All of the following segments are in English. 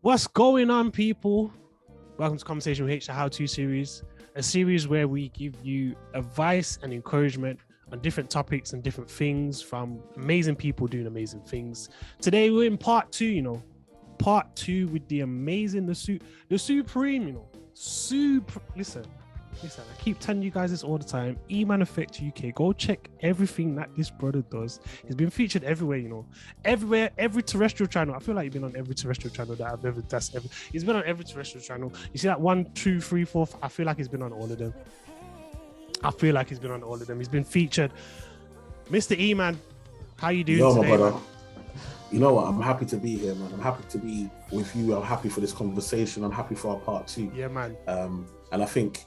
What's going on, people? Welcome to Conversation with Haych, the How To series, a series where we give you advice and encouragement on different topics and different things from amazing people doing amazing things. Today, we're in part two, part two with the amazing, the supreme, Listen, I keep telling you guys this all the time. Eman Effect UK. Go check everything that this brother does. He's been featured everywhere, everywhere, every terrestrial channel. I feel like he's been on every terrestrial channel that I've ever. He's been on every terrestrial channel. You see that 1, 2, 3, 4. I feel like he's been on all of them. He's been featured. Mr. Eman, how you doing today, my brother? man? You know what? I'm happy to be here, man. I'm happy to be with you. I'm happy for this conversation. I'm happy for our part two. Yeah, man. And I think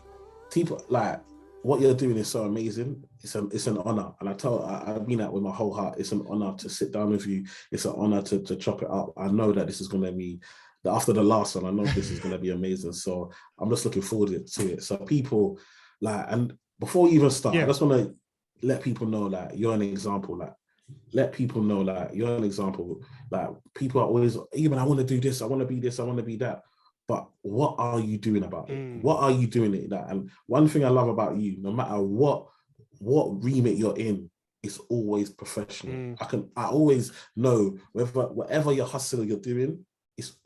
people like what you're doing is so amazing. It's an honor, and I mean that with my whole heart. It's an honor to sit down with you. It's an honor to chop it up. I know that this is going to be after the last one. I know this is going to be amazing. So I'm just looking forward to it. So people and before we even start, I just want to let people know that you're an example. Let people know that you're an example. Like people are always, even I want to do this, I want to be this, I want to be that. But what are you doing about it? What are you doing it that? And one thing I love about you, no matter what remit you're in, it's always professional. I always know whatever your hustle you're doing, it's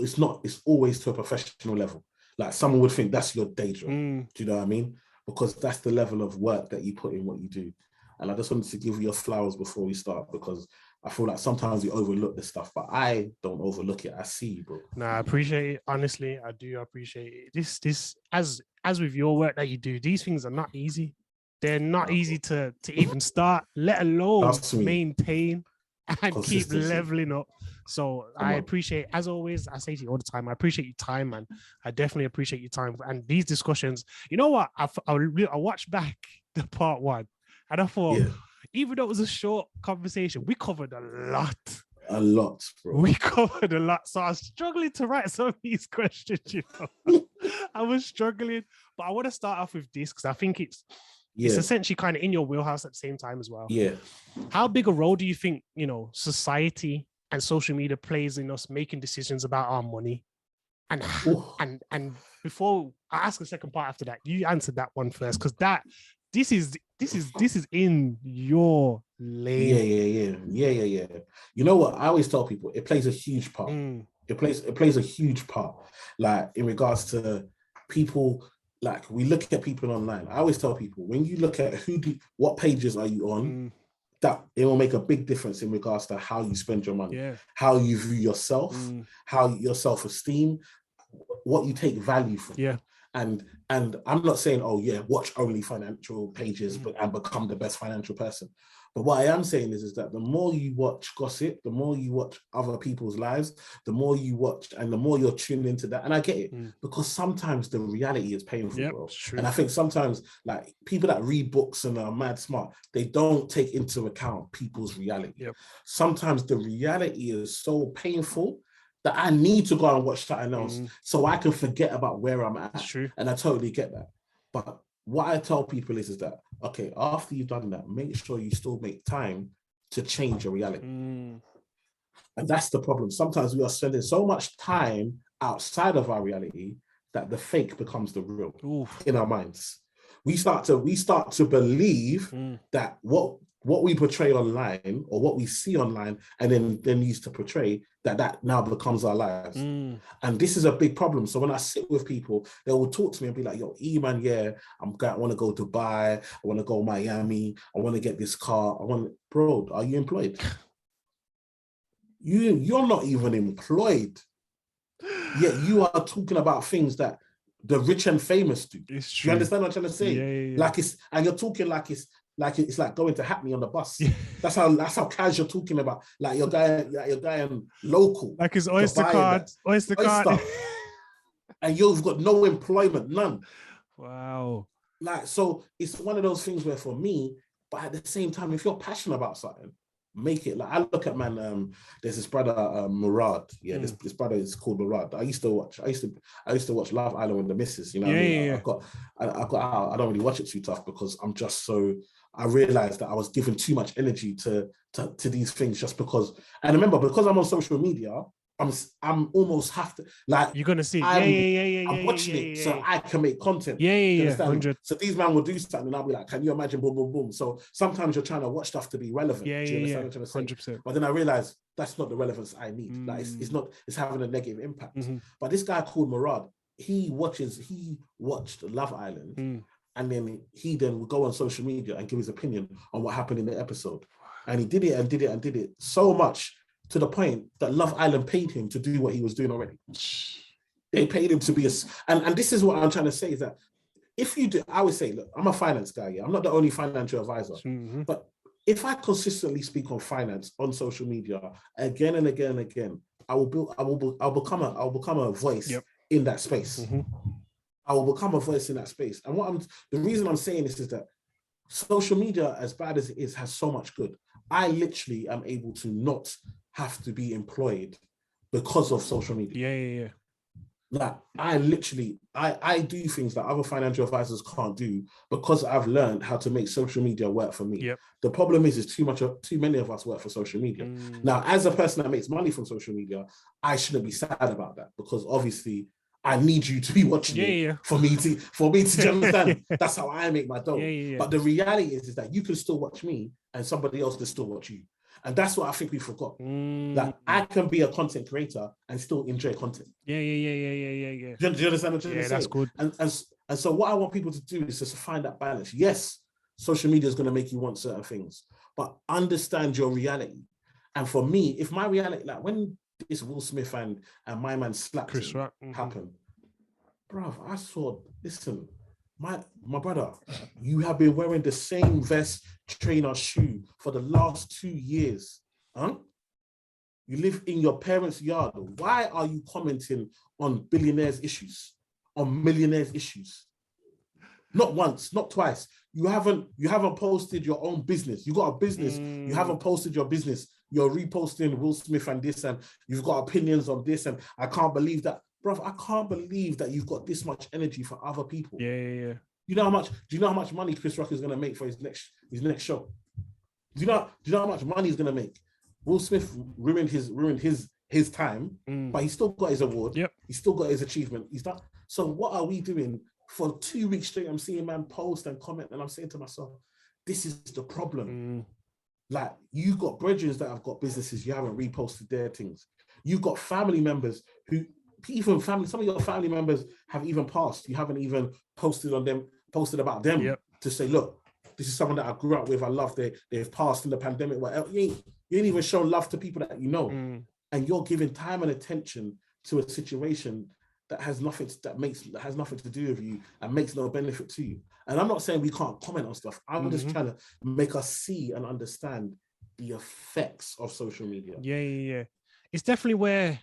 always to a professional level. Like someone would think that's your day job. Do you know what I mean? Because that's the level of work that you put in what you do. And I just wanted to give you your flowers before we start, because I feel like sometimes we overlook this stuff, but I don't overlook it. I see you, bro. No, I appreciate it. Honestly, I do appreciate it. This as with your work that you do, these things are not easy. They're not easy to even start, let alone maintain and keep leveling up. So I appreciate, as always, I say to you all the time, I appreciate your time, man. I definitely appreciate your time. And these discussions, you know what? I watched back the part one, and I thought, even though it was a short conversation, we covered a lot. A lot, bro. We covered a lot. So I was struggling to write some of these questions, I was struggling. But I want to start off with this because I think it's essentially kind of in your wheelhouse at the same time as well. Yeah. How big a role do you think, society and social media plays in us making decisions about our money? And before I ask the second part after that, you answered that one first, because this is in your lane. Yeah. You know what? I always tell people it plays a huge part. It plays a huge part. Like in regards to people, like we look at people online. I always tell people, when you look at what pages are you on, that it will make a big difference in regards to how you spend your money, how you view yourself, how your self-esteem, what you take value from. Yeah. And I'm not saying, watch only financial pages and become the best financial person. But what I am saying is that the more you watch gossip, the more you watch other people's lives, the more you watch and the more you're tuned into that. And I get it, because sometimes the reality is painful, bro. And I think sometimes like people that read books and are mad smart, they don't take into account people's reality. Sometimes the reality is so painful that I need to go and watch something else so I can forget about where I'm at. And I totally get that. But what I tell people is that, okay, after you've done that, make sure you still make time to change your reality. And that's the problem. Sometimes we are spending so much time outside of our reality that the fake becomes the real in our minds. We start to believe that what we portray online or what we see online and then used to portray, that now becomes our lives. And this is a big problem. So when I sit with people, they will talk to me and be like, yo, Eman, I want to go to Dubai. I want to go Miami. I want to get this car. Bro, are you employed? You're not even employed. Yet you are talking about things that the rich and famous do. It's true. You understand what I'm trying to say? Yeah. Like and you're talking like it's like going to Hackney on the bus. That's how casual you're talking about. Like your guy local. Like his Oyster card. And you've got no employment, none. Wow. Like, so it's one of those things where for me, but at the same time, if you're passionate about something, make it. Like I look at there's this brother Murad. This brother is called Murad. I used to watch Love Island with the missus. You know what I mean? I got out. I don't really watch it too tough because I'm just so. I realized that I was giving too much energy to these things just because. And remember, because I'm on social media, I'm almost have to like you're gonna see. I'm watching it so I can make content. Yeah. 100. So these man will do something and I'll be like, can you imagine? Boom, boom, boom. So sometimes you're trying to watch stuff to be relevant. Yeah. Do you understand what I'm trying to say? 100%. But then I realized that's not the relevance I need. Like it's not. It's having a negative impact. But this guy called Murad, he watched Love Island, and then he would go on social media and give his opinion on what happened in the episode. And he did it so much to the point that Love Island paid him to do what he was doing already. They paid him to be and this is what I'm trying to say is that if you do, I would say, look, I'm a finance guy. Yeah, I'm not the only financial advisor, but if I consistently speak on finance on social media again and again and again, I'll become a voice in that space. I will become a voice in that space. And the reason I'm saying this is that social media, as bad as it is, has so much good. I literally am able to not have to be employed because of social media. Yeah. Like I do things that other financial advisors can't do because I've learned how to make social media work for me. The problem is too many of us work for social media. Now, as a person that makes money from social media, I shouldn't be sad about that because obviously I need you to be watching it for me to understand. That's how I make my dough. But the reality is that you can still watch me and somebody else can still watch you. And that's what I think we forgot. That I can be a content creator and still enjoy content. Yeah. Do you understand what I'm saying? That's good. And so what I want people to do is just to find that balance. Yes, social media is going to make you want certain things, but understand your reality. And for me, if my reality, like when this Will Smith and my man slapped Chris Rock happened, bruv, I saw, listen, my brother, you have been wearing the same vest, trainer, shoe for the last 2 years. Huh? You live in your parents' yard. Why are you commenting on billionaires' issues, on millionaires' issues? Not once, not twice. You haven't posted your own business. You got a business. You haven't posted your business. You're reposting Will Smith and this, and you've got opinions on this, and I can't believe that. Bro, I can't believe that you've got this much energy for other people. Yeah. Do you know how much money Chris Rock is gonna make for his next show? Do you know how much money he's gonna make? Will Smith ruined his time, but he still got his award. He still got his achievement. He's done. So what are we doing for 2 weeks straight? I'm seeing man post and comment, and I'm saying to myself, this is the problem. Like you got brethren that have got businesses, you haven't reposted their things. You've got family members who. Some of your family members have even passed. You haven't even posted about them to say, look, this is someone that I grew up with. I love they've passed in the pandemic. Whatever. You ain't even shown love to people that you know, and you're giving time and attention to a situation that has nothing to do with you and makes no benefit to you. And I'm not saying we can't comment on stuff. I'm just trying to make us see and understand the effects of social media. Yeah. It's definitely where.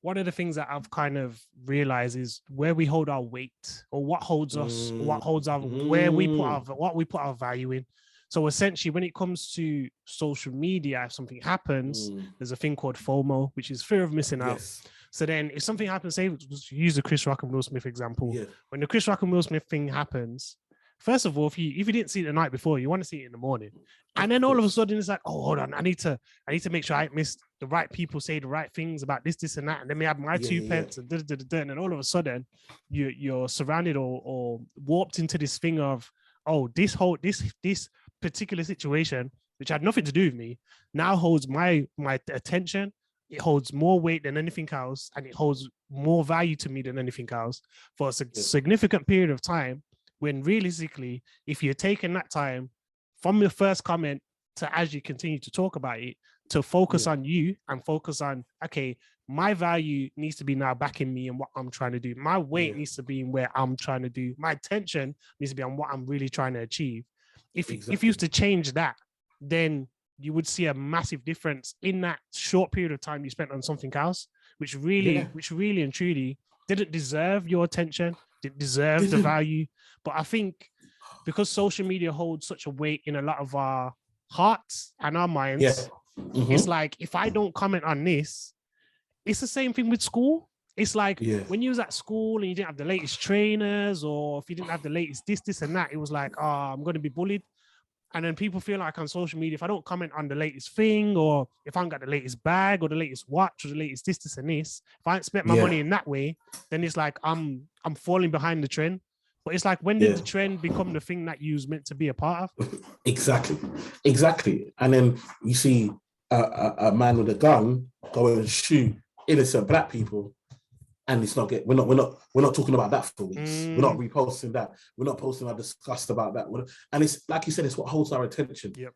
One of the things that I've kind of realized is where we hold our weight, or what holds us, what holds our where we put our value in. So essentially, when it comes to social media, if something happens, there's a thing called FOMO, which is fear of missing out. So then, if something happens, say use the Chris Rock and Will Smith example. When the Chris Rock and Will Smith thing happens, first of all, if you didn't see it the night before, you want to see it in the morning. And then all of a sudden it's like, oh, hold on, I need to make sure I missed the right people say the right things about this and that. And then we have my 2 pence and and then all of a sudden you're surrounded or warped into this thing of, oh, this particular situation, which had nothing to do with me, now holds my attention. It holds more weight than anything else, and it holds more value to me than anything else for a significant period of time. When realistically, if you're taking that time from your first comment to as you continue to talk about it, to focus on you and focus on, okay, my value needs to be now back in me and what I'm trying to do. My weight needs to be in where I'm trying to do. My attention needs to be on what I'm really trying to achieve. If you used to change that, then you would see a massive difference in that short period of time you spent on something else, which really and truly didn't deserve your attention, didn't deserve the value. But I think because social media holds such a weight in a lot of our hearts and our minds, it's like, if I don't comment on this, it's the same thing with school. It's like when you was at school and you didn't have the latest trainers, or if you didn't have the latest this and that, it was like, oh, I'm going to be bullied. And then people feel like on social media, if I don't comment on the latest thing, or if I haven't got the latest bag or the latest watch or the latest this and this, if I ain't spent my money in that way, then it's like I'm falling behind the trend. But it's like, when did the trend become the thing that you was meant to be a part of? Exactly. And then you see a man with a gun go and shoot innocent black people, and it's not we're not talking about that for weeks. We're not reposting that. We're not posting our disgust about that. And it's like you said, it's what holds our attention. Yep.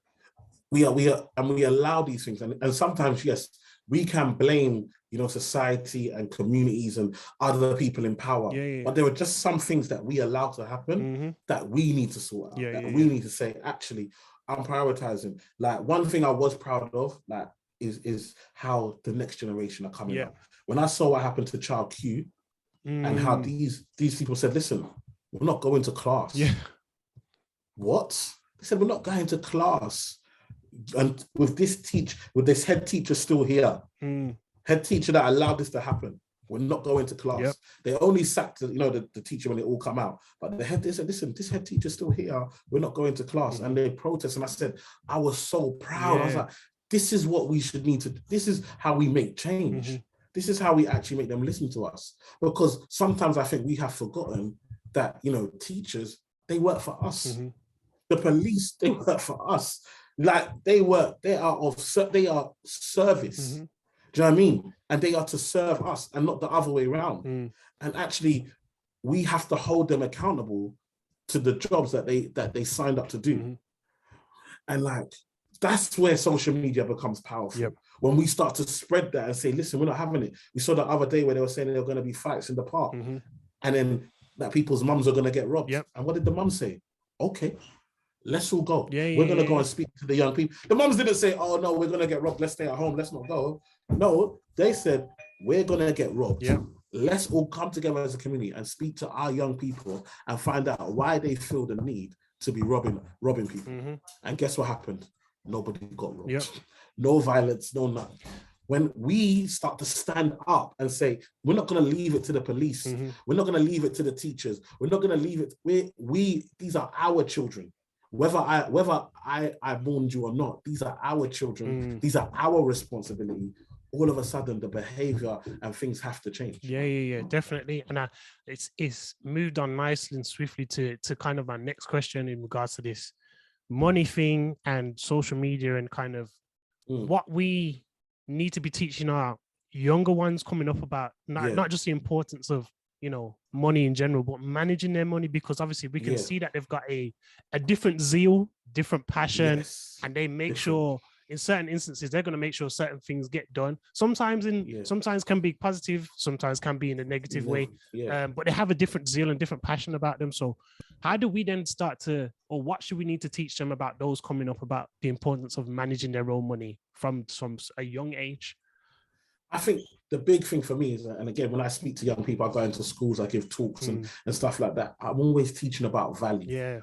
We are, and we allow these things. And sometimes, yes, we can blame, society and communities and other people in power. But there are just some things that we allow to happen that we need to sort out. We need to say, actually, I'm prioritizing. Like, one thing I was proud of, like, is how the next generation are coming up. When I saw what happened to Child Q and how these people said, listen, we're not going to class. What? They said, we're not going to class. And with this head teacher still here, head teacher that allowed this to happen, we're not going to class. They only sacked the teacher when it all come out. But they said, listen, this head teacher's still here, we're not going to class. And they protest. And I said, I was so proud. I was like, this is what we should need to, this is how we make change. This is how we actually make them listen to us. Because sometimes I think we have forgotten that, teachers, they work for us. The police, they work for us. Like, they are service. Do you know what I mean? And they are to serve us and not the other way around. And actually, we have to hold them accountable to the jobs that they signed up to do. And like, that's where social media becomes powerful. When we start to spread that and say, listen, we're not having it. We saw the other day where they were saying there were going to be fights in the park, and then that people's mums are going to get robbed. And what did the mum say? Okay, let's all go. We're going to go and speak to the young people. The mums didn't say, oh no, we're going to get robbed, let's stay at home, let's not go. No, they said, we're going to get robbed. Let's all come together as a community and speak to our young people and find out why they feel the need to be robbing people. And guess what happened? Nobody got robbed. No violence, no nothing. When we start to stand up and say, we're not going to leave it to the police. We're not going to leave it to the teachers. We're not going to leave it. These are our children. Whether I mourned you or not, these are our children. These are our responsibility. All of a sudden, the behavior and things have to change. Yeah, definitely. And it's moved on nicely and swiftly to kind of my next question in regards to this money thing and social media, and kind of what we need to be teaching our younger ones coming up about not just the importance of money in general, but managing their money, because obviously we can see that they've got a different zeal, different passion, and they make sure in certain instances they're going to make sure certain things get done. Sometimes can be positive, sometimes can be in a negative way, but they have a different zeal and different passion about them. So how do we then start to, or what should we need to teach them about those coming up, about the importance of managing their own money from a young age? I think the big thing for me is, and again, when I speak to young people, I go into schools, I give talks and stuff like that, I'm always teaching about value.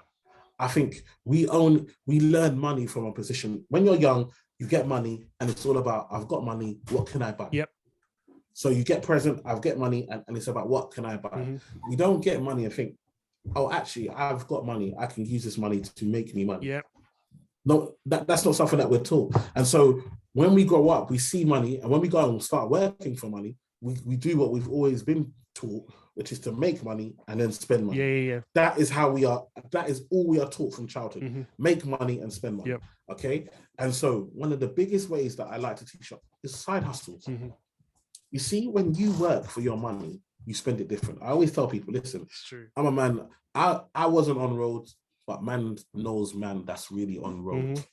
I think we learn money from a position. When you're young, you get money and it's all about, I've got money, what can I buy? So you get present, I've got money, and it's about what can I buy? We don't get money and think, oh, actually, I've got money, I can use this money to make me money. No, that's not something that we're taught. And so when we grow up, we see money, and when we go and start working for money, we do what we've always been taught, which is to make money and then spend money. That is how we are. That is all we are taught from childhood. Make money and spend money. Okay. And so one of the biggest ways that I like to teach is side hustles. You see, when you work for your money, you spend it different. I always tell people, listen, I'm a man. I wasn't on roads, but man knows man that's really on road.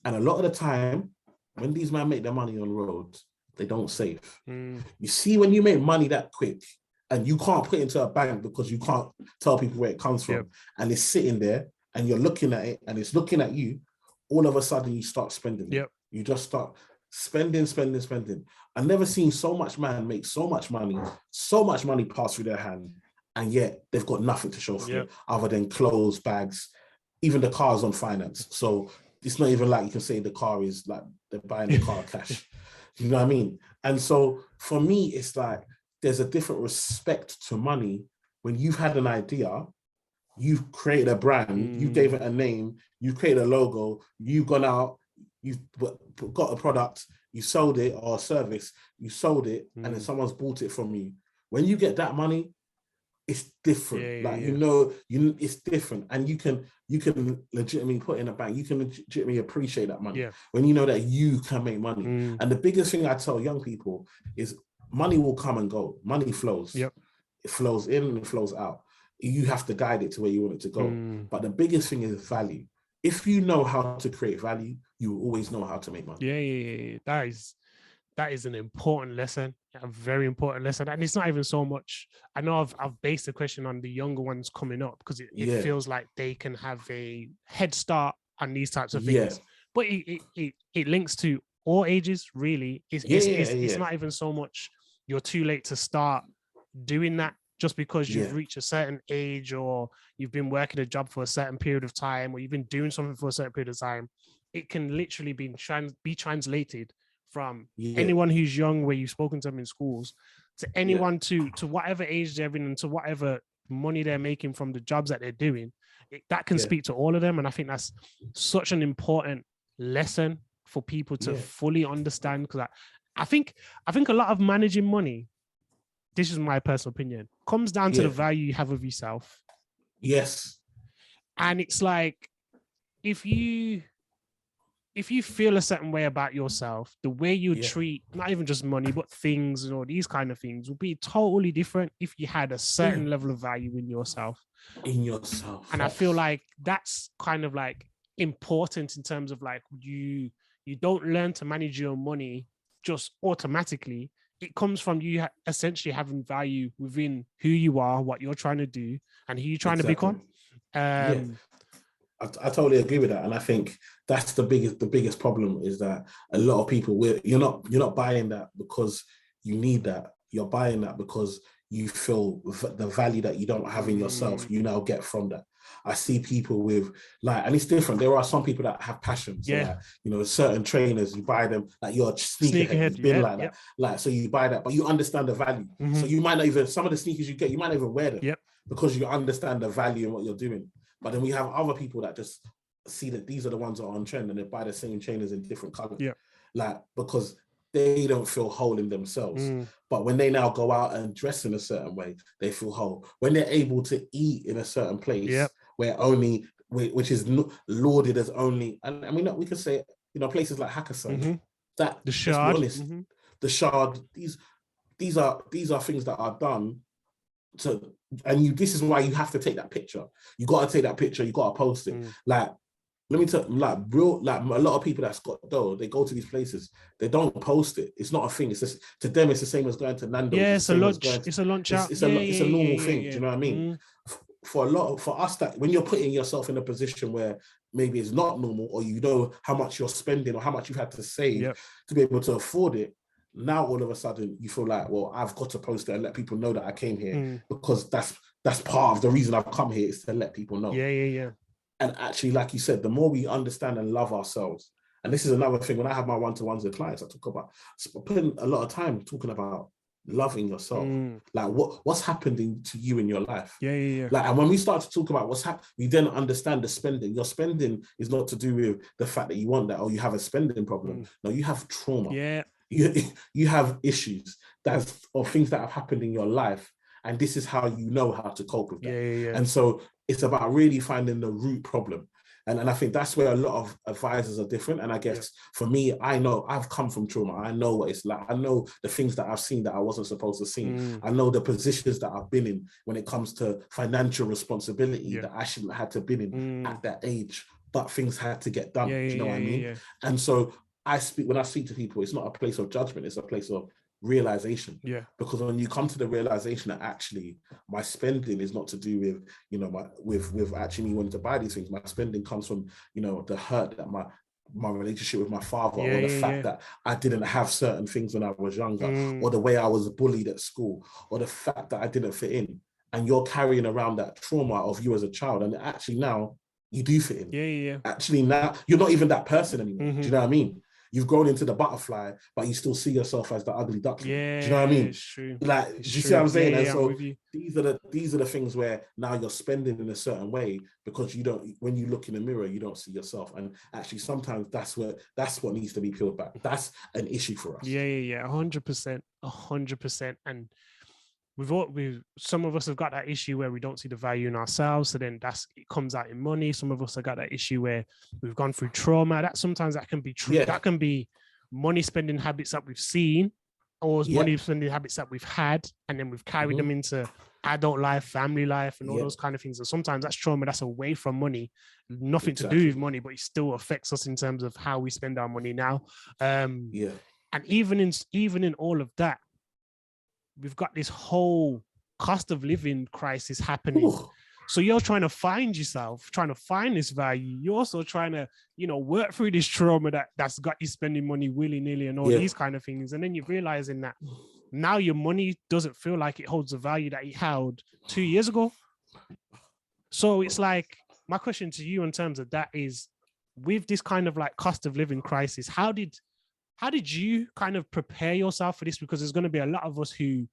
And a lot of the time, when these men make their money on roads, they don't save. You see, when you make money that quick and you can't put it into a bank because you can't tell people where it comes from, and it's sitting there and you're looking at it and it's looking at you, all of a sudden you start spending. You just start spending. I've never seen so much man make so much money pass through their hand, and yet they've got nothing to show for it other than clothes, bags, even the car's on finance. So it's not even like you can say the car is like they're buying the car cash. You know what I mean? And so for me, it's like there's a different respect to money when you've had an idea you've created a brand, you gave it a name, you created a logo, you've gone out, you've got a product, you sold it, or a service, you sold it, and then someone's bought it from you. When you get that money, it's different. It's different, and you can legitimately put in a bank. You can legitimately appreciate that money when you know that you can make money. And the biggest thing I tell young people is money will come and go. Money flows. It flows in and it flows out. You have to guide it to where you want it to go. But the biggest thing is value. If you know how to create value, you will always know how to make money. That is an important lesson, a very important lesson. And it's not even so much, I know I've based the question on the younger ones coming up, because it feels like they can have a head start on these types of things. But it links to all ages, really. It's not even so much you're too late to start doing that just because you've reached a certain age, or you've been working a job for a certain period of time, or you've been doing something for a certain period of time. It can literally be translated from anyone who's young, where you've spoken to them in schools, to anyone to whatever age they're in, and to whatever money they're making from the jobs that they're doing. That can speak to all of them. And I think that's such an important lesson for people to fully understand, because I think a lot of managing money, this is my personal opinion, comes down to the value you have of yourself. Yes. And it's like, if you feel a certain way about yourself, the way you treat not even just money, but things and all these kind of things would be totally different if you had a certain level of value in yourself. And I feel like that's kind of like important in terms of like, you don't learn to manage your money just automatically. It comes from you essentially having value within who you are, what you're trying to do, and who you're trying to become. I totally agree with that, and I think that's the biggest problem, is that a lot of people, you're not buying that because you need that. You're buying that because you feel the value that you don't have in yourself, you now get from that. I see people with and it's different. There are some people that have passions. So certain trainers, you buy them, like you're a sneakerhead. You've been that. So you buy that, but you understand the value. So you might not even, some of the sneakers you get, you might not even wear them because you understand the value in what you're doing. But then we have other people that just see that these are the ones that are on trend, and they buy the same trainers in different colors. Because they don't feel whole in themselves. But when they now go out and dress in a certain way, they feel whole. When they're able to eat in a certain place which is lauded as only, and I mean, we could say, places like Hakkasan, that, the Shard, let's be honest, the Shard, these are things that are done to, and this is why you have to take that picture. You got to take that picture. You got to post it. Let me tell you, a lot of people that's got dough, they go to these places, they don't post it. It's not a thing. It's just, to them, it's the same as going to Nando's. It's a lunch. It's a lunch out. It's a normal thing. Do you know what I mean? For us, that when you're putting yourself in a position where maybe it's not normal, or you know how much you're spending or how much you've had to save to be able to afford it, now all of a sudden you feel like, well, I've got to post it and let people know that I came here, because that's part of the reason I've come here, is to let people know. And actually, like you said, the more we understand and love ourselves, and this is another thing, when I have my one-to-ones with clients, I talk about putting a lot of time talking about loving yourself. Like what's happening to you in your life. Like, and when we start to talk about what's happening, we then understand the spending. Your spending is not to do with the fact that you want that, or you have a spending problem. No, you have trauma. You have issues or things that have happened in your life, and this is how you know how to cope with that. And so it's about really finding the root problem. And I think that's where a lot of advisors are different. And I guess for me, I know I've come from trauma. I know what it's like. I know the things that I've seen that I wasn't supposed to see. I know the positions that I've been in when it comes to financial responsibility that I shouldn't have had to been in at that age, but things had to get done. Do you know what I mean? And so when I speak to people, it's not a place of judgment, it's a place of realization. Because when you come to the realization that actually my spending is not to do with with actually me wanting to buy these things. My spending comes from the hurt that my relationship with my father, or the fact that I didn't have certain things when I was younger, or the way I was bullied at school, or the fact that I didn't fit in. And you're carrying around that trauma of you as a child, and actually now you do fit in. Actually now you're not even that person anymore. Do you know what I mean? you've grown into the butterfly, but you still see yourself as the ugly duckling. Yeah, do you know what I mean? It's true. Like, It's do you true. see what I'm saying? Yeah, And yeah, so I'm with you. these are the things where now you're spending in a certain way because you don't. When you look in the mirror, you don't see yourself. And actually, sometimes that's what needs to be peeled back. That's an issue for us. Yeah, 100%, 100%. And some of us have got that issue where we don't see the value in ourselves. So then it comes out in money. Some of us have got that issue where we've gone through trauma. That can be true. That can be money spending habits that we've seen, or money spending habits that we've had, and then we've carried them into adult life, family life, and all those kind of things. And sometimes that's trauma that's away from money, nothing to do with money, but it still affects us in terms of how we spend our money now. And even in all of that, we've got this whole cost of living crisis happening. Ooh. So you're trying to find yourself, trying to find this value. You're also trying to, work through this trauma that's got you spending money willy-nilly and all these kind of things. And then you're realizing that now your money doesn't feel like it holds the value that it held 2 years ago. So it's like, my question to you in terms of that is, with this kind of like cost of living crisis, how did you kind of prepare yourself for this? Because there's going to be a lot of us who,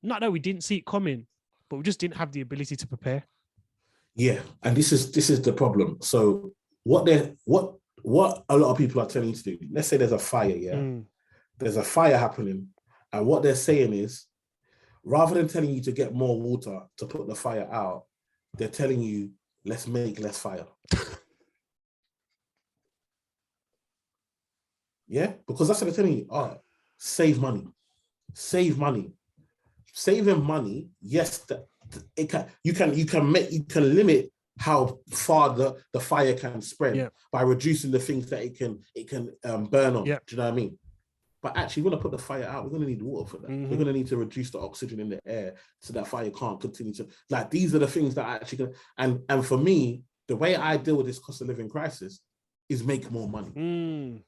not that we didn't see it coming, but we just didn't have the ability to prepare. Yeah, and this is the problem. So what a lot of people are telling you to do, let's say there's a fire, there's a fire happening, and what they're saying is, rather than telling you to get more water to put the fire out, they're telling you, let's make less fire. Yeah, because that's what they're telling you. Save money. Saving money, yes, you can limit how far the fire can spread by reducing the things that it can burn on. Do you know what I mean? But actually, we're gonna put the fire out. We're gonna need water for that. We're gonna need to reduce the oxygen in the air so that fire can't continue to. Like, these are the things that are actually gonna. And for me, the way I deal with this cost of living crisis is make more money.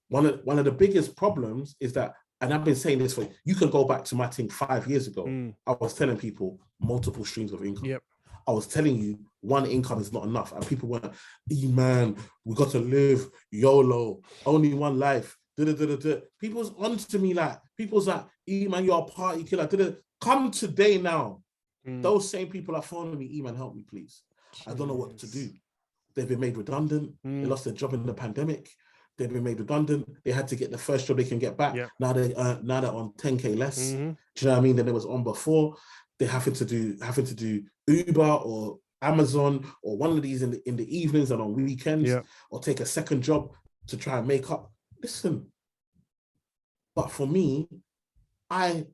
One of the biggest problems is that, and I've been saying this for, you can go back to my thing 5 years ago. I was telling people multiple streams of income. I was telling you one income is not enough. And people went, man, we got to live YOLO, only one life. People's onto me like, people's like, man, you're a party killer. Come today now. Those same people are phoning me, man, help me, please. I don't know what to do. They've been made redundant. They lost their job in the pandemic. They've been made redundant. They had to get the first job they can get back. Now they're on 10K less. Do you know what I mean? Than they was on before. They're having to do Uber or Amazon or one of these in the evenings and on weekends, or take a second job to try and make up. Listen, but for me, I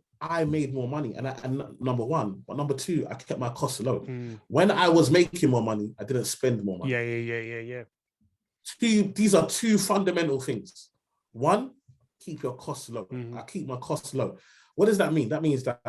made more money, and number one, but number two, I kept my costs low. When I was making more money, I didn't spend more money. Yeah. These are two fundamental things. One, keep your costs low. I keep my costs low. What does that mean? That means that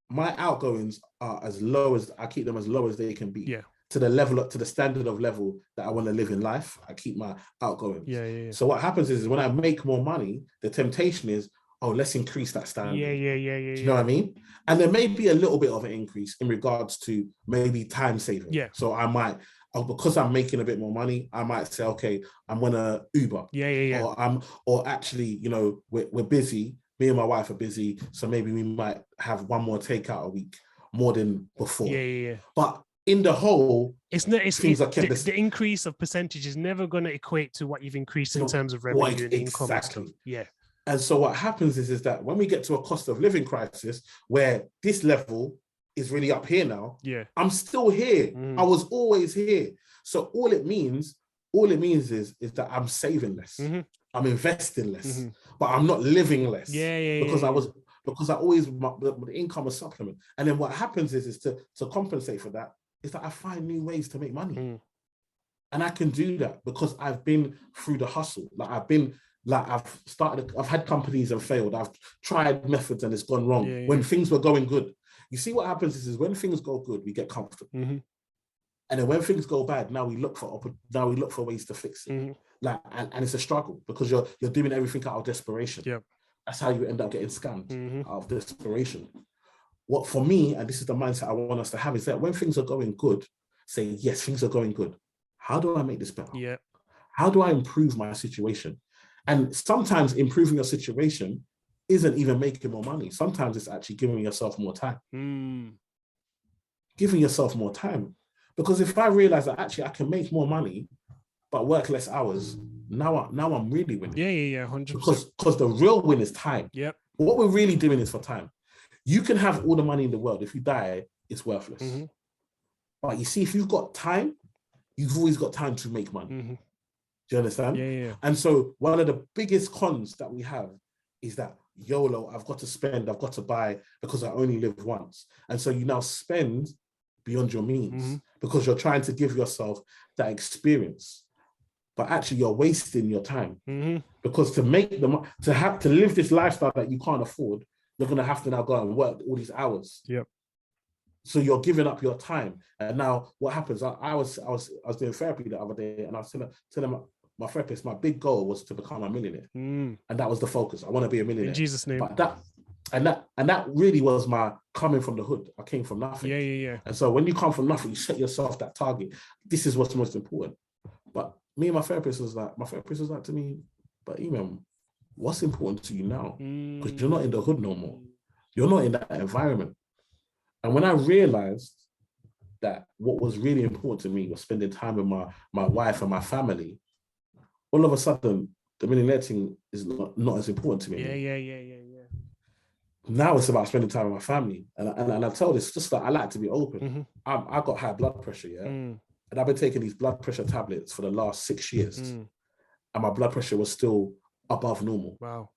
my outgoings are as low as I keep them as low as they can be. To the standard of level that I want to live in life. I keep my outgoings. So what happens is when I make more money, the temptation is, let's increase that standard. Yeah. Do you know what I mean? And there may be a little bit of an increase in regards to maybe time saving. So I might, because I'm making a bit more money, I might say, okay, I'm gonna Uber. Or actually, we're busy. Me and my wife are busy, so maybe we might have one more takeout a week, more than before. But in the whole, the increase of percentage is never going to equate to what you've increased in terms of revenue and income and stuff. And so what happens is that when we get to a cost of living crisis where this level is really up here now, I'm still here. I was always here. So all it means is that I'm saving less. I'm investing less, but I'm not living less. Because I always, the income was supplement. And then what happens is to compensate for that, is that I find new ways to make money. And I can do that because I've been through the hustle. I've had companies and failed. I've tried methods and it's gone wrong when things were going good. You see what happens is when things go good, we get comfortable. And then when things go bad, now we look for ways to fix it. And it's a struggle because you're doing everything out of desperation. That's how you end up getting scammed, out of desperation. What for me, and this is the mindset I want us to have, is that when things are going good, say, yes, things are going good. How do I make this better? How do I improve my situation? And sometimes improving your situation isn't even making more money. Sometimes it's actually giving yourself more time. Giving yourself more time. Because if I realize that actually I can make more money, but work less hours, now I'm really winning. Yeah, 100%. Because the real win is time. Yep. What we're really doing is for time. You can have all the money in the world. If you die, it's worthless. But you see, if you've got time, you've always got time to make money. Do you understand? Yeah. And so one of the biggest cons that we have is that YOLO, I've got to spend, I've got to buy because I only live once. And so you now spend beyond your means because you're trying to give yourself that experience. But actually you're wasting your time because to make them, to live this lifestyle that you can't afford, you're going to have to now go and work all these hours. Yep. So you're giving up your time. And now what happens? I was doing therapy the other day, and I was telling my therapist, my big goal was to become a millionaire. And that was the focus. I want to be a millionaire. In Jesus' name. But that really was my coming from the hood. I came from nothing. Yeah. And so when you come from nothing, you set yourself that target. This is what's most important. But me and my therapist was like to me, but Eman, what's important to you now? Because you're not in the hood no more. You're not in that environment. And when I realized that what was really important to me was spending time with my wife and my family, all of a sudden, the millionaire thing is not as important to me anymore. Yeah. Now it's about spending time with my family. And I tell this just that I like to be open. I got high blood pressure, and I've been taking these blood pressure tablets for the last 6 years. And my blood pressure was still above normal. Wow.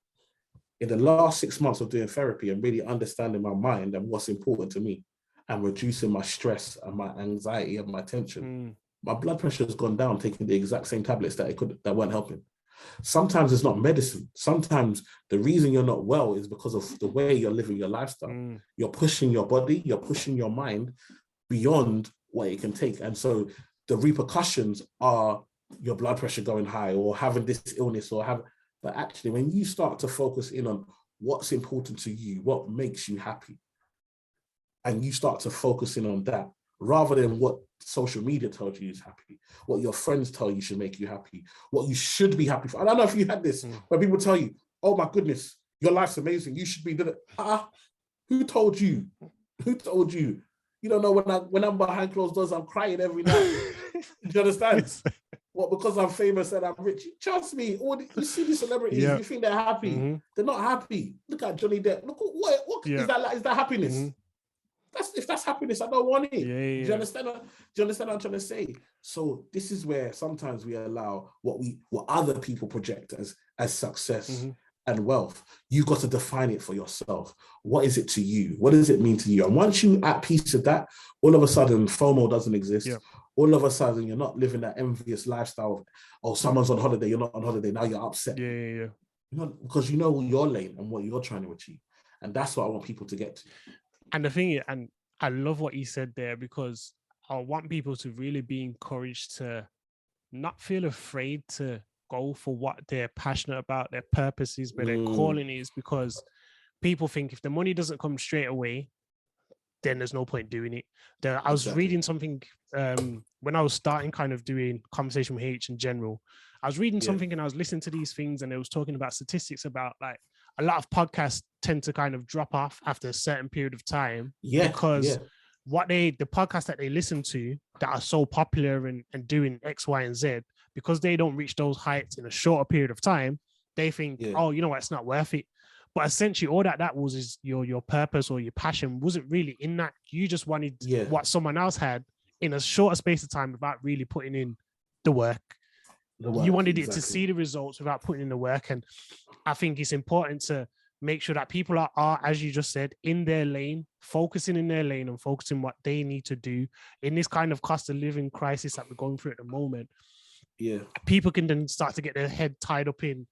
In the last 6 months of doing therapy and really understanding my mind and what's important to me and reducing my stress and my anxiety and my tension, my blood pressure has gone down taking the exact same tablets that weren't helping. Sometimes it's not medicine. Sometimes the reason you're not well is because of the way you're living your lifestyle. You're pushing your body, you're pushing your mind beyond what it can take. And so the repercussions are your blood pressure going high or having this illness but actually when you start to focus in on what's important to you, what makes you happy, and you start to focus in on that rather than what social media tells you is happy, what your friends tell you should make you happy, what you should be happy for. I don't know if you had this, where people tell you, oh my goodness, your life's amazing, you should be doing it. Who told you? Who told you? You don't know when I'm behind closed doors, I'm crying every night. Do you understand? What, because I'm famous and I'm rich? Trust me, you see these celebrities, you think they're happy. They're not happy. Look at Johnny Depp. Look what is that happiness? If that's happiness, I don't want it. Do you understand? Do you understand what I'm trying to say? So this is where sometimes we allow what other people project as success and wealth. You got to define it for yourself. What is it to you? What does it mean to you? And once you're at peace with that, all of a sudden FOMO doesn't exist. All of a sudden you're not living that envious lifestyle of, someone's on holiday, you're not on holiday, now you're upset. You know, because you know your lane and what you're trying to achieve. And that's what I want people to get to. And the thing is, and I love what you said there, because I want people to really be encouraged to not feel afraid to go for what they're passionate about, their purpose is, where their calling is, because people think if the money doesn't come straight away, then there's no point doing it. I was reading something when I was starting kind of doing conversation with Haych in general. I was reading something and I was listening to these things, and it was talking about statistics about like a lot of podcasts tend to kind of drop off after a certain period of time because the podcasts that they listen to that are so popular and doing X, Y, and Z, because they don't reach those heights in a shorter period of time, they think, oh, you know what, it's not worth it. But essentially all that was is your purpose or your passion wasn't really in that. You just wanted what someone else had in a shorter space of time without really putting in the work. You wanted it to see the results without putting in the work. And I think it's important to make sure that people are, as you just said, in their lane, focusing in their lane and focusing what they need to do in this kind of cost of living crisis that we're going through at the moment. People can then start to get their head tied up in,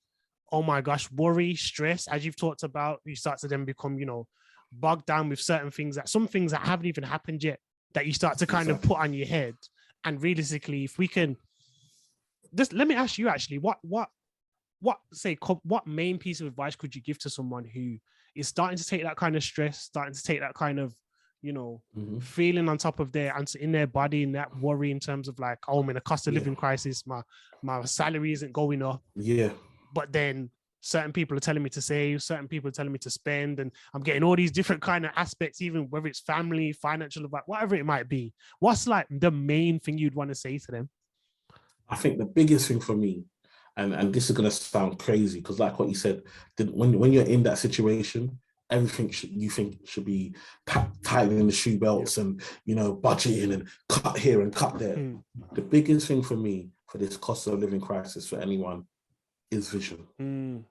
oh my gosh, worry, stress, as you've talked about. You start to then become, bogged down with certain things, some things that haven't even happened yet, that you start to kind of put on your head. And realistically, if we can just, let me ask you actually, what main piece of advice could you give to someone who is starting to take that kind of stress, starting to take that kind of, feeling on top of in their body, and that worry in terms of like, oh, I'm in a cost of living crisis, my salary isn't going up. but then certain people are telling me to save, certain people are telling me to spend, and I'm getting all these different kind of aspects, even whether it's family, financial, whatever it might be. What's like the main thing you'd want to say to them? I think the biggest thing for me, and this is going to sound crazy, because like what you said, when you're in that situation, everything you think should be tightening the shoe belts and, budgeting and cut here and cut there. The biggest thing for me for this cost of living crisis for anyone is vision.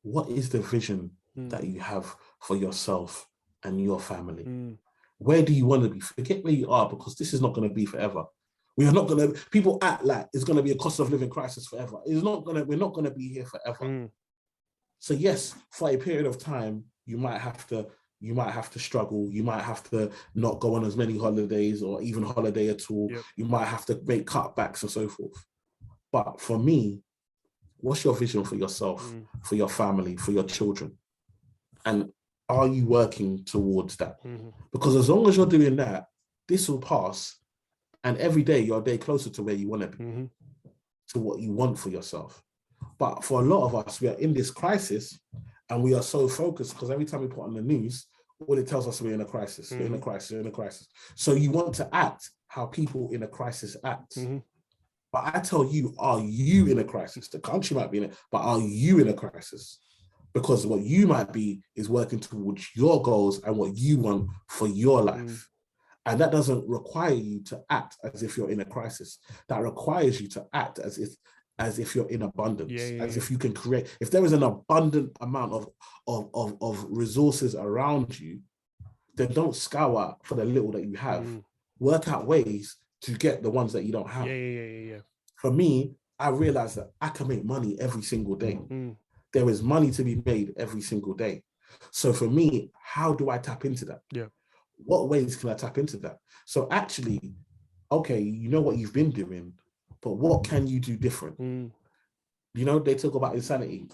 What is the vision that you have for yourself and your family? Where do you want to be? Forget where you are, because this is not going to be forever. We are not going to, people act like it's going to be a cost of living crisis forever. We're not going to be here forever. So yes, for a period of time, you might have to struggle. You might have to not go on as many holidays or even holiday at all. Yep. You might have to make cutbacks and so forth. But for me, what's your vision for yourself, for your family, for your children? And are you working towards that? Because as long as you're doing that, this will pass. And every day you're a day closer to where you want to be, to what you want for yourself. But for a lot of us, we are in this crisis and we are so focused, because every time we put on the news, all it tells us we're in a crisis, we're in a crisis, we're in a crisis. So you want to act how people in a crisis act. But I tell you, are you in a crisis? The country might be in it, but are you in a crisis? Because what you might be is working towards your goals and what you want for your life. And that doesn't require you to act as if you're in a crisis. That requires you to act as if you're in abundance, as if you can create. If there is an abundant amount of resources around you, then don't scour for the little that you have. Work out ways to get the ones that you don't have. For me, I realized that I can make money every single day. There is money to be made every single day. So for me, how do I tap into that? What ways can I tap into that? So actually, okay, you know what you've been doing, but what can you do different? They talk about insanity,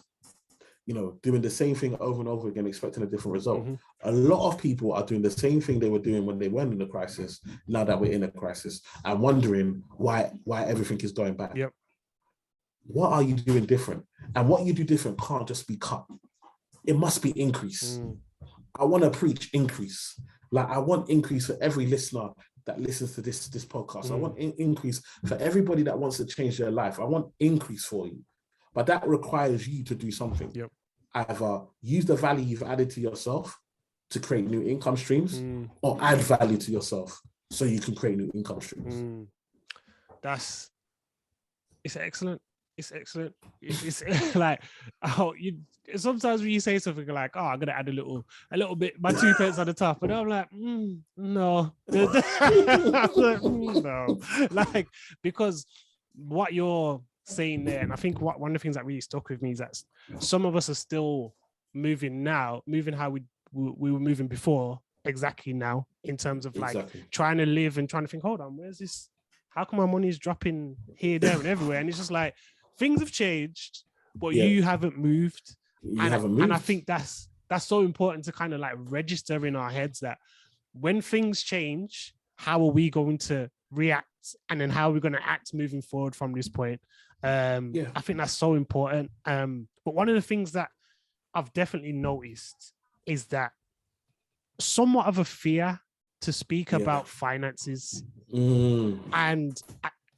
doing the same thing over and over again, expecting a different result. A lot of people are doing the same thing they were doing when they weren't in a crisis, now that we're in a crisis, and wondering why everything is going bad. What are you doing different? And what you do different can't just be cut. It must be increase. I want to preach increase. Like, I want increase for every listener that listens to this podcast. I want increase for everybody that wants to change their life. I want increase for you. But that requires you to do something. Either use the value you've added to yourself to create new income streams, or add value to yourself so you can create new income streams. It's excellent. It's excellent. It's like, sometimes when you say something like, I'm gonna add a little bit, my 2 pence on the top, and I'm like, no. No. Like, because what you're saying there, and I think one of the things that really stuck with me is that some of us are still moving how we were moving before, exactly now, in terms of like trying to live and trying to think, hold on, where's this? How come my money is dropping here, there, and everywhere? And it's just like, things have changed, but you haven't moved. And I think that's so important to kind of like register in our heads that when things change, how are we going to react? And then how are we going to act moving forward from this point? I think that's so important. But one of the things that I've definitely noticed is that somewhat of a fear to speak about finances. And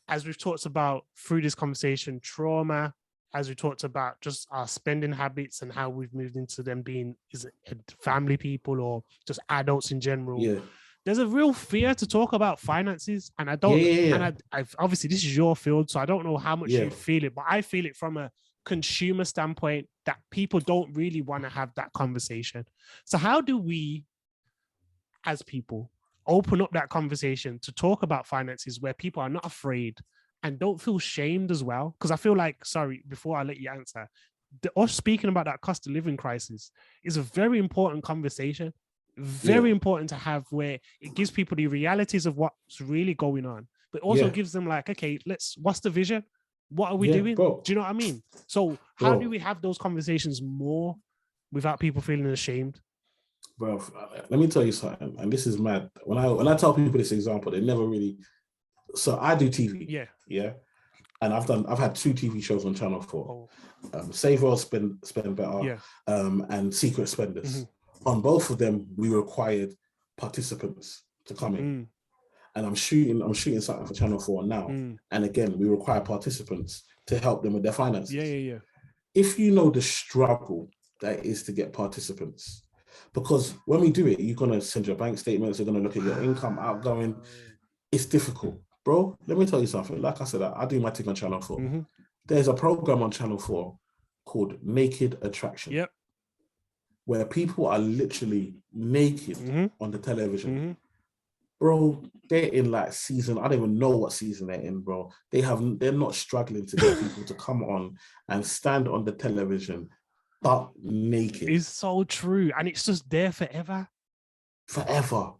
as we've talked about through this conversation, trauma, as we talked about just our spending habits and how we've moved into them being family people or just adults in general. There's a real fear to talk about finances. And I don't, and I've obviously this is your field, so I don't know how much you feel it, but I feel it from a consumer standpoint that people don't really want to have that conversation. So how do we, as people, open up that conversation to talk about finances where people are not afraid and don't feel shamed as well? Because I feel like, sorry, before I let you answer, us speaking about that cost of living crisis is a very important conversation, very important to have, where it gives people the realities of what's really going on, but also gives them like, okay, what's the vision? What are we doing? Bro. Do you know what I mean? So how do we have those conversations more without people feeling ashamed? Bro, let me tell you something, and this is mad. When I tell people this example, they never really. So I do TV. and I've had 2 TV shows on Channel 4. Oh. Save Well, Spend Better, Yeah. And Secret Spenders. On both of them, we required participants to come in. And I'm shooting something for Channel 4 now. And again, we require participants to help them with their finances. Yeah. If you know the struggle that is to get participants, because when we do it, you're going to send your bank statements, you're going to look at your income, outgoing. It's difficult. Bro, let me tell you something. Like I said, I do my thing on Channel 4. There's a program on Channel 4 called Naked Attraction. Yep. Where people are literally naked on the television. Bro, they're in like season, I don't even know what season they're in, bro. They're not struggling to get people to come on and stand on the television, but naked. It's so true. And it's just there forever. Forever.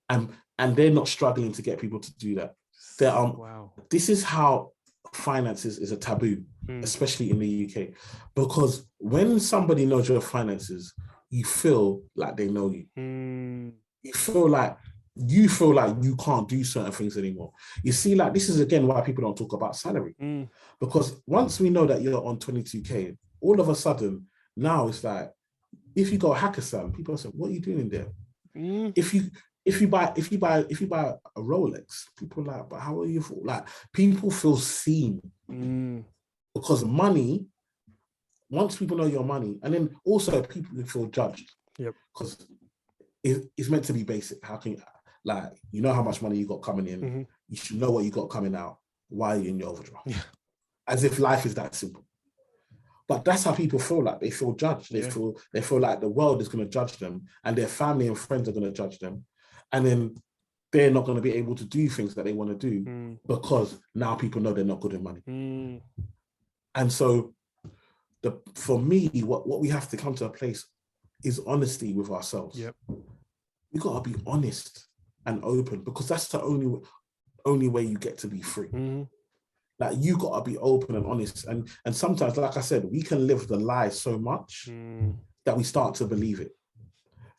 And they're not struggling to get people to do that. Wow. This is how finances is a taboo, especially in the UK. Because when somebody knows your finances, you feel like they know you. You feel like you can't do certain things anymore. You see, like, this is again why people don't talk about salary. Because once we know that you're on 22K, all of a sudden, now it's like, if you go hackathon, people say, what are you doing in there? If you buy a Rolex, people are like, but how are you? Like, people feel seen because money. Once people know your money, and then also people feel judged. Yep. Because it's meant to be basic. How can you, like, you know how much money you got coming in? You should know what you got coming out. Why are you in your overdraft? Yeah. As if life is that simple. But that's how people feel. Like, they feel judged. They feel like the world is going to judge them, and their family and friends are going to judge them. And then they're not going to be able to do things that they want to do because now people know they're not good at money. And so for me, what we have to come to a place is honesty with ourselves. Yep. We got to be honest and open, because that's the only way you get to be free. Like, you got to be open and honest. And sometimes, like I said, we can live the lie so much that we start to believe it.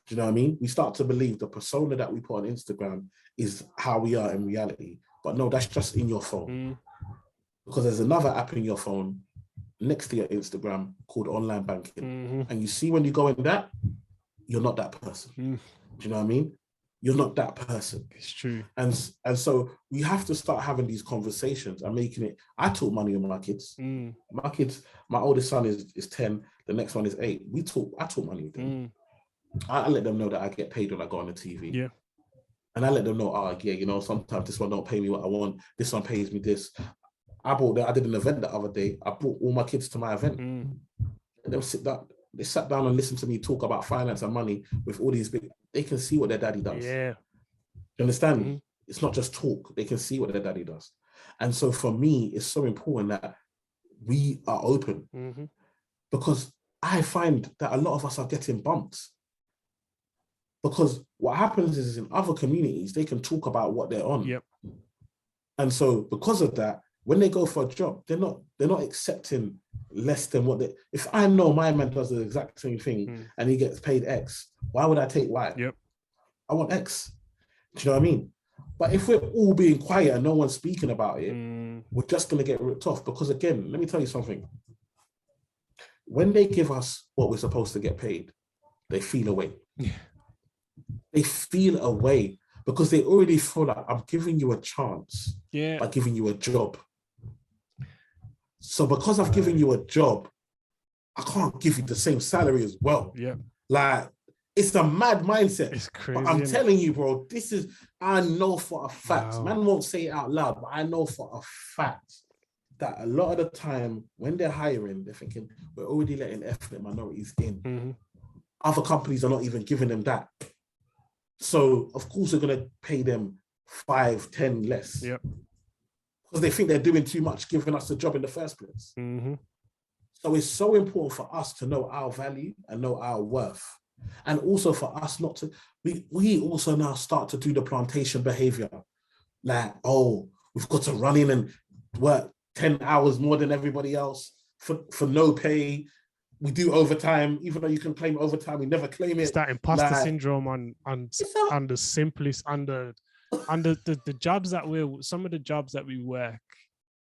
Do you know what I mean? We start to believe the persona that we put on Instagram is how we are in reality. But no, that's just in your phone. Because there's another app in your phone next to your Instagram called online banking. And you see, when you go in that, you're not that person. Do you know what I mean? You're not that person. It's true. And so we have to start having these conversations and making it. I talk money with my kids. My kids, my oldest son is 10, the next one is 8. I talk money with them. I let them know that I get paid when I go on the TV. Yeah. And I let them know, you know, sometimes this one don't pay me what I want. This one pays me this. I did an event the other day. I brought all my kids to my event. And they sat down and listened to me talk about finance and money with all these big. They can see what their daddy does. Yeah. You understand me? It's not just talk. They can see what their daddy does. And so for me, it's so important that we are open. Because I find that a lot of us are getting bumped. Because what happens is, in other communities, they can talk about what they're on. Yep. And so because of that, when they go for a job, they're not accepting less than what they. If I know my man does the exact same thing and he gets paid X, why would I take Y? Yep. I want X. Do you know what I mean? But if we're all being quiet and no one's speaking about it, we're just going to get ripped off. Because again, let me tell you something. When they give us what we're supposed to get paid, they feel away. Yeah. They feel away because they already feel like, I'm giving you a chance by giving you a job. So because I've given you a job, I can't give you the same salary as well. Yeah. Like, it's a mad mindset. It's crazy. But I'm telling you, bro, I know for a fact, man won't say it out loud, but I know for a fact that a lot of the time when they're hiring, they're thinking, we're already letting ethnic minorities in. Other companies are not even giving them that. So, of course, they're going to pay them 5, 10 less. Yep. Because they think they're doing too much, giving us the job in the first place. So it's so important for us to know our value and know our worth. And also for us not to, we also now start to do the plantation behavior. Like, we've got to run in and work 10 hours more than everybody else for no pay. We do overtime, even though you can claim overtime, we never claim it. It's that imposter syndrome on the simplest, under the jobs that some of the jobs that we work,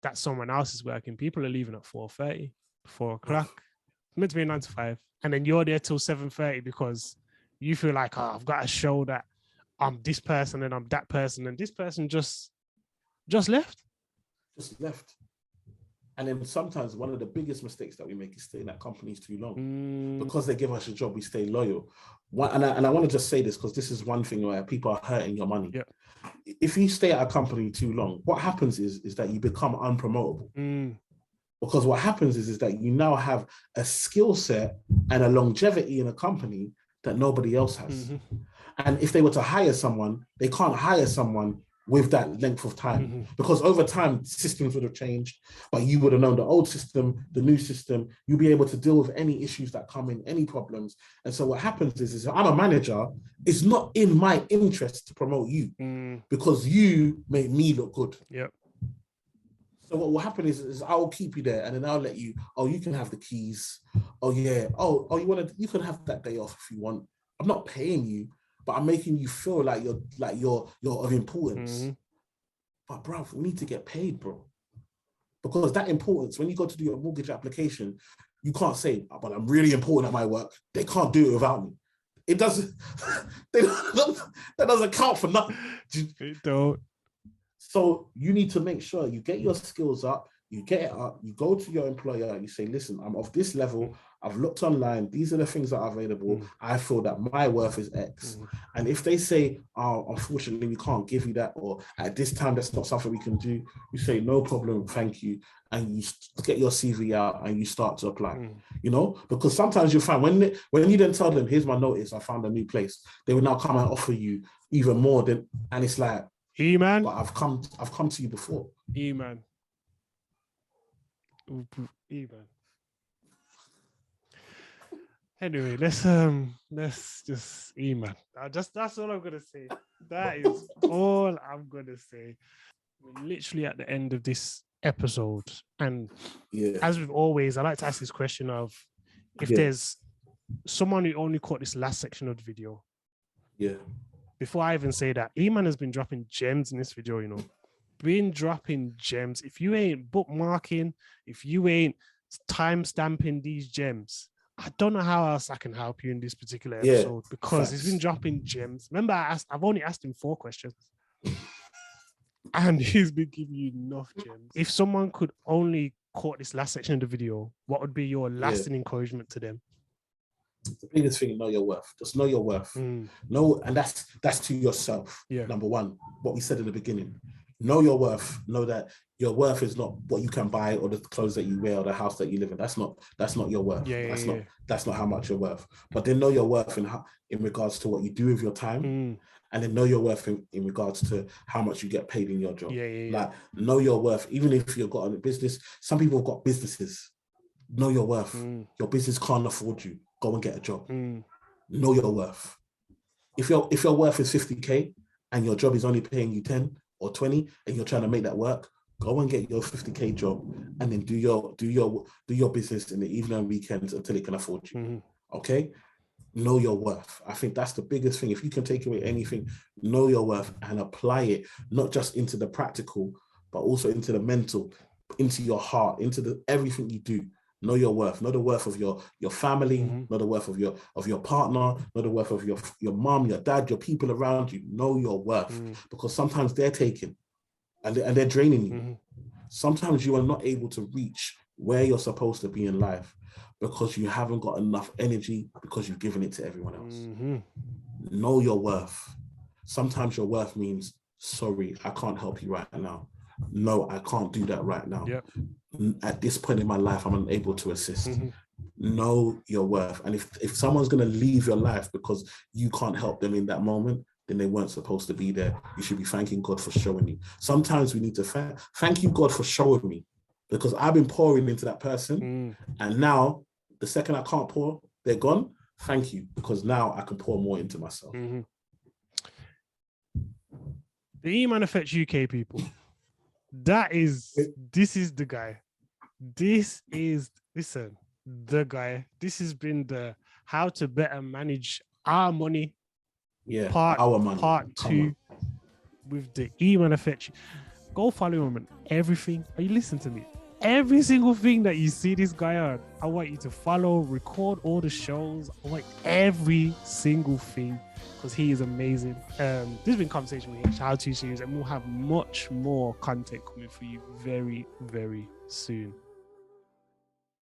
that someone else is working. People are leaving at 4:30, 4 o'clock. It's meant to be a 9 to 5. And then you're there till 7:30 because you feel like, oh, I've got to show that I'm this person and I'm that person. And this person just left. Just left. And then sometimes one of the biggest mistakes that we make is staying at companies too long. Because they give us a job, we stay loyal. And I want to just say this because this is one thing where people are hurting your money. Yeah. If you stay at a company too long, what happens is that you become unpromotable. Because what happens is that you now have a skill set and a longevity in a company that nobody else has. And if they were to hire someone, they can't hire someone with that length of time because over time systems would have changed, but you would have known the old system, the new system. You'll be able to deal with any issues that come in, any problems. And so what happens is I'm a manager, it's not in my interest to promote you because you make me look good. Yep. So what will happen is I'll keep you there and then I'll let you, you can have the keys. You can have that day off if you want. I'm not paying you, but I'm making you feel like you're of importance. But bro, we need to get paid, bro. Because that importance, when you go to do your mortgage application, you can't say, but I'm really important at my work. They can't do it without me. It doesn't, that doesn't count for nothing. It don't. So you need to make sure you get your skills up, you get it up, you go to your employer, you say, listen, I'm of this level, I've looked online, these are the things that are available, I feel that my worth is X. And if they say, unfortunately, we can't give you that, or at this time, that's not something we can do, you say, no problem, thank you. And you get your CV out and you start to apply, because sometimes you'll find when you then tell them, here's my notice, I found a new place, they will now come and offer you even more than, and it's like, Eman, but I've come to you before. Eman. Anyway, let's just Eman. That's all I'm gonna say. That is all I'm gonna say. We're literally at the end of this episode, and as with always, I like to ask this question of if there's someone who only caught this last section of the video. Yeah. Before I even say that, Eman has been dropping gems in this video, been dropping gems. If you ain't bookmarking, if you ain't time stamping these gems, I don't know how else I can help you in this particular episode because he's been dropping gems. Remember, I've only asked him 4 questions and he's been giving you enough gems. If someone could only caught this last section of the video, what would be your lasting encouragement to them? The biggest thing, know your worth. Just know your worth. Know, and that's to yourself. Number one, what we said in the beginning. Know your worth. Know that your worth is not what you can buy or the clothes that you wear or the house that you live in. That's not your worth. That's not how much you're worth. But then know your worth in regards to what you do with your time. And then know your worth in regards to how much you get paid in your job. Like, know your worth. Even if you've got a business, some people have got businesses. Know your worth. Your business can't afford you. Go and get a job. Know your worth. If your worth is 50K and your job is only paying you 10 or 20 and you're trying to make that work, go and get your 50K job and then do your business in the evening and weekends until it can afford you. Okay? Know your worth. I think that's the biggest thing. If you can take away anything, know your worth and apply it, not just into the practical, but also into the mental, into your heart, into everything you do. Know your worth. Know the worth of your family. Know the worth of your partner. Know the worth of your mom, your dad, your people around you. Know your worth because sometimes they're taking and they're draining you. Sometimes you are not able to reach where you're supposed to be in life because you haven't got enough energy because you've given it to everyone else. Know your worth. Sometimes your worth means, sorry, I can't help you right now. No, I can't do that right now. At this point in my life, I'm unable to assist. Know your worth. And if someone's going to leave your life because you can't help them in that moment, then they weren't supposed to be there. You should be thanking God for showing you. Sometimes we need to thank you, God, for showing me, because I've been pouring into that person. And now, the second I can't pour, they're gone. Thank you, because now I can pour more into myself. The Eman Effect UK people. This is the guy. The guy. This has been the how to better manage our money. Our money. Part 2 with the Eman Effect. Go follow him on everything. Are you listening to me? Every single thing that you see this guy on, I want you to follow, record all the shows. I want every single thing because he is amazing. This has been Conversation with Haych, How To series, and we'll have much more content coming for you very, very soon.